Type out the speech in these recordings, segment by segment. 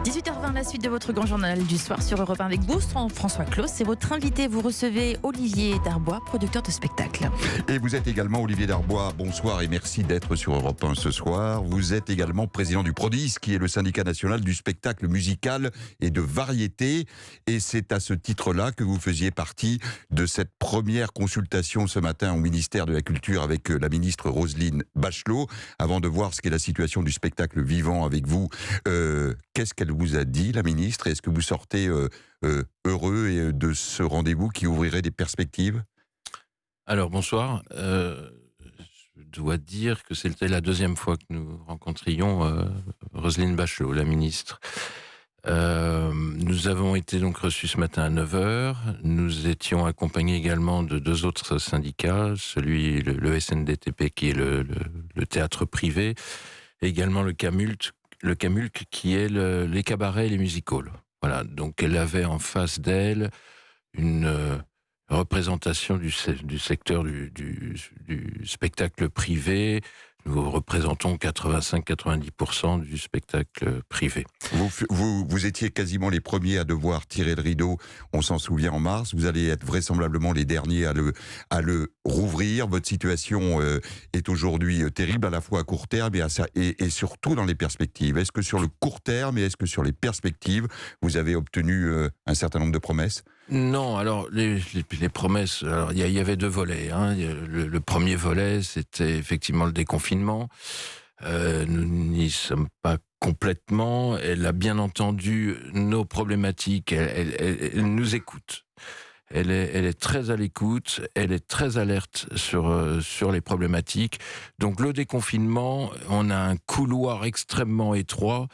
18h20, la suite de votre grand journal du soir sur Europe 1 avec vous, François Claus. C'est votre invité. Vous recevez Olivier Darbois, producteur de spectacle. Et vous êtes également Olivier Darbois. Bonsoir et merci d'être sur Europe 1 ce soir. Vous êtes également président du PRODIS, qui est le syndicat national du spectacle musical et de variété. Et c'est à ce titre-là que vous faisiez partie de cette première consultation ce matin au ministère de la Culture avec la ministre Roselyne Bachelot. Avant de voir ce qu'est la situation du spectacle vivant avec vous, qu'est-ce qu'elle vous a dit, la ministre? Est-ce que vous sortez heureux de ce rendez-vous qui ouvrirait des perspectives? Alors bonsoir, je dois dire que c'était la deuxième fois que nous rencontrions Roselyne Bachelot, la ministre. Nous avons été donc reçus ce matin à 9h, nous étions accompagnés également de deux autres syndicats, le SNDTP qui est le théâtre privé, et également le Camulc qui est les cabarets et les music-halls. Voilà, donc elle avait en face d'elle une représentation du secteur du spectacle privé. Nous représentons 85-90% du spectacle privé. Vous étiez quasiment les premiers à devoir tirer le rideau, on s'en souvient, en mars. Vous allez être vraisemblablement les derniers à le rouvrir. Votre situation est aujourd'hui terrible, à la fois à court terme et surtout dans les perspectives. Est-ce que sur le court terme et est-ce que sur les perspectives, vous avez obtenu un certain nombre de promesses ? Non, alors les promesses, il y avait deux volets. Hein. Le premier volet, c'était effectivement le déconfinement. Nous n'y sommes pas complètement. Elle a bien entendu nos problématiques. Elle nous écoute. Elle est très à l'écoute, elle est très alerte sur les problématiques. Donc le déconfinement, on a un couloir extrêmement étroit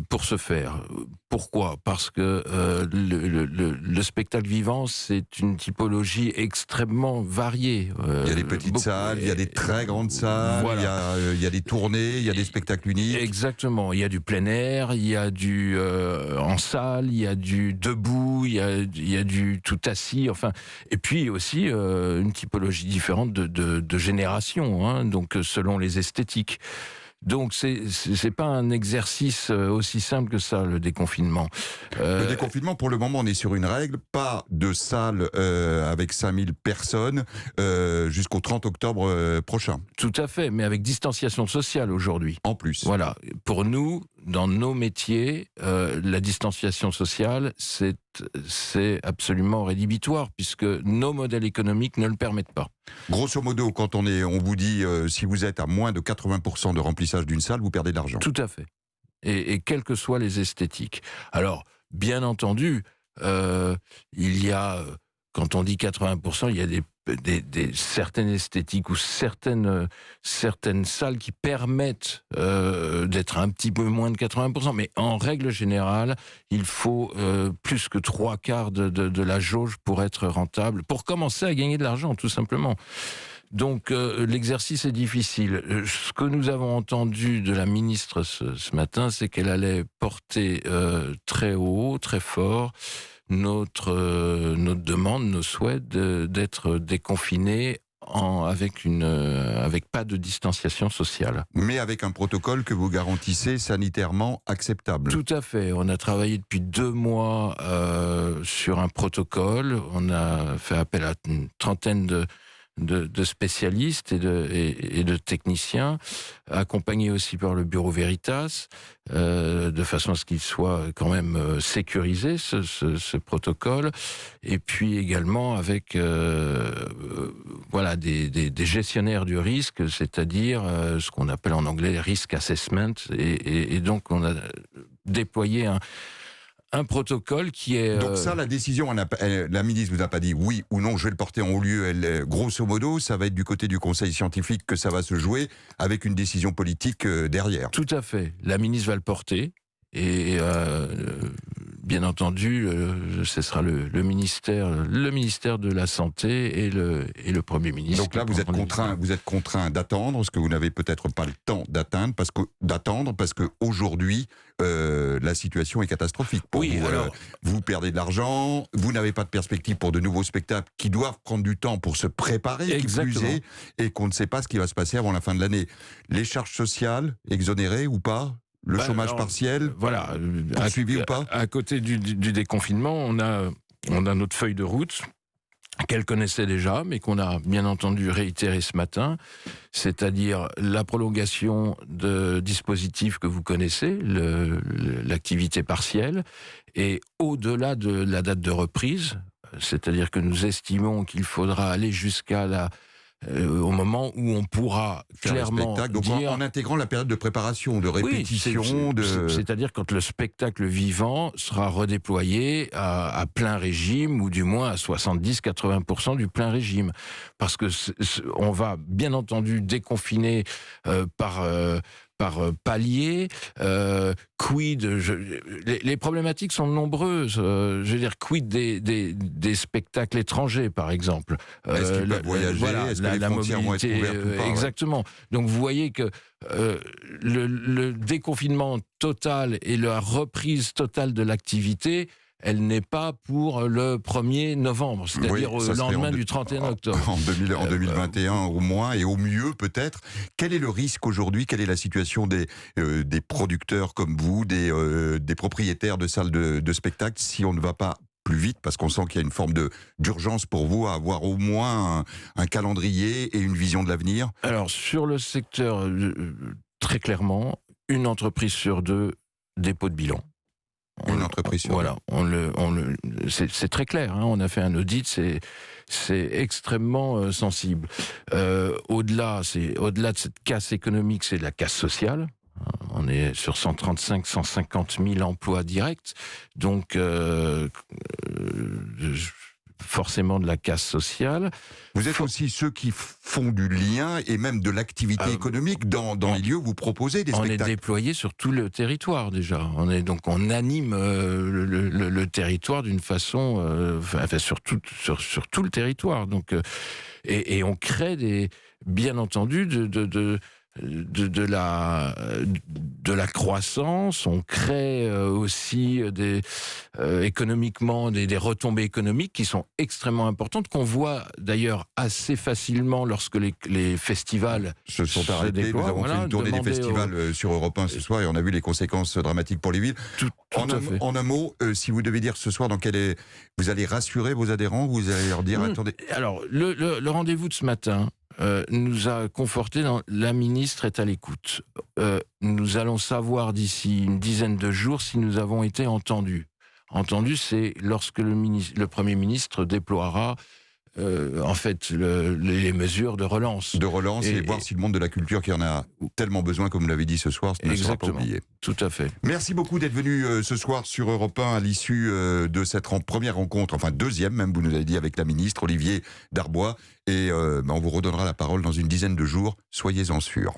pour ce faire. Pourquoi ? Parce que le spectacle vivant, c'est une typologie extrêmement variée. Il y a des petites salles, il y a des très grandes salles, voilà. il y a des tournées, il y a des spectacles uniques. Exactement, il y a du plein air, il y a du en salle, il y a du debout, il y a du tout assis, enfin, et puis aussi une typologie différente de génération, hein, donc selon les esthétiques. Donc c'est pas un exercice aussi simple que ça, le déconfinement. Le déconfinement, pour le moment, on est sur une règle, pas de salle avec 5000 personnes jusqu'au 30 octobre prochain. Tout à fait, mais avec distanciation sociale aujourd'hui. En plus. Voilà, pour nous, dans nos métiers, la distanciation sociale, c'est absolument rédhibitoire, puisque nos modèles économiques ne le permettent pas. Grosso modo, quand on vous dit, si vous êtes à moins de 80% de remplissage d'une salle, vous perdez de l'argent. Tout à fait. Et quelles que soient les esthétiques. Alors, bien entendu, il y a, quand on dit 80%, il y a certaines esthétiques ou certaines salles qui permettent d'être un petit peu moins de 80%. Mais en règle générale, il faut plus que 3/4 de la jauge pour être rentable, pour commencer à gagner de l'argent, tout simplement. Donc l'exercice est difficile. Ce que nous avons entendu de la ministre ce matin, c'est qu'elle allait porter très haut, très fort, notre demande, nos souhaits d'être déconfinés avec pas de distanciation sociale. Mais avec un protocole que vous garantissez sanitairement acceptable. Tout à fait. On a travaillé depuis 2 mois sur un protocole. On a fait appel à une trentaine de spécialistes et de techniciens, accompagnés aussi par le Bureau Veritas, de façon à ce qu'il soit quand même sécurisé, ce protocole, et puis également avec des gestionnaires du risque, c'est-à-dire ce qu'on appelle en anglais risk assessment, et donc on a déployé un protocole qui est... Donc ça, la décision, la ministre vous a pas dit oui ou non, je vais le porter en haut lieu. Grosso modo, ça va être du côté du conseil scientifique que ça va se jouer, avec une décision politique derrière. Tout à fait. La ministre va le porter, et bien entendu, ce sera le ministère de la Santé et le Premier ministre. Donc là, vous êtes contraint d'attendre, ce que vous n'avez peut-être pas le temps d'attendre, parce que aujourd'hui, la situation est catastrophique. Pour vous, vous perdez de l'argent, vous n'avez pas de perspective pour de nouveaux spectacles qui doivent prendre du temps pour se préparer, et qu'on ne sait pas ce qui va se passer avant la fin de l'année. Les charges sociales, exonérées ou pas ? Le chômage alors, partiel, voilà, poursuivi ou pas? À côté du déconfinement, on a notre feuille de route qu'elle connaissait déjà, mais qu'on a bien entendu réitéré ce matin, c'est-à-dire la prolongation de dispositifs que vous connaissez, l'activité partielle, et au-delà de la date de reprise, c'est-à-dire que nous estimons qu'il faudra aller jusqu'à au moment où on pourra faire clairement spectacle, donc dire... en intégrant la période de préparation, de répétition, c'est-à-dire quand le spectacle vivant sera redéployé à plein régime, ou du moins à 70-80% du plein régime. Parce que on va bien entendu déconfiner par palier, quid, les problématiques sont nombreuses. Je veux dire, quid des spectacles étrangers, par exemple. Est-ce qu'ils peuvent voyager? Voilà, est-ce que les frontières vont être ouvertes ou pas? exactement. Donc vous voyez que le déconfinement total et la reprise totale de l'activité, elle n'est pas pour le 1er novembre, c'est-à-dire au lendemain du 31 octobre. En 2021 au moins, et au mieux peut-être. Quel est le risque aujourd'hui? Quelle est la situation des producteurs comme vous, des propriétaires de salles de spectacle, si on ne va pas plus vite, parce qu'on sent qu'il y a une forme d'urgence pour vous à avoir au moins un calendrier et une vision de l'avenir? Alors, sur le secteur, très clairement, une entreprise sur deux, dépôt de bilan. Une entreprise sur voilà, c'est très clair. Hein, on a fait un audit, c'est extrêmement sensible. Au-delà de cette casse économique, c'est de la casse sociale. On est sur 135-150 000 emplois directs, donc forcément de la casse sociale. Vous êtes aussi ceux qui font du lien et même de l'activité économique dans les lieux où vous proposez des spectacles. On est déployé sur tout le territoire déjà. On anime le territoire d'une façon, sur tout le territoire. Donc, et on crée bien entendu de la croissance, on crée aussi économiquement des retombées économiques qui sont extrêmement importantes, qu'on voit d'ailleurs assez facilement lorsque les festivals se sont arrêtés. Nous avons fait une tournée des festivals sur Europe 1 ce soir et on a vu les conséquences dramatiques pour les villes. En un mot, si vous devez dire ce soir vous allez rassurer vos adhérents, vous allez leur dire attendez. Alors le rendez-vous de ce matin nous a conforté dans la ministre est à l'écoute. Nous allons savoir d'ici une dizaine de jours si nous avons été entendus. Entendus, c'est lorsque le Premier ministre déploiera les mesures de relance. Et voir si le monde de la culture, qui en a tellement besoin, comme vous l'avez dit ce soir, ne sera pas oublié. Tout à fait. Merci beaucoup d'être venu ce soir sur Europe 1 à l'issue de cette première rencontre, enfin deuxième même, vous nous avez dit, avec la ministre Olivier Darbois. Et on vous redonnera la parole dans une dizaine de jours, soyez-en sûrs.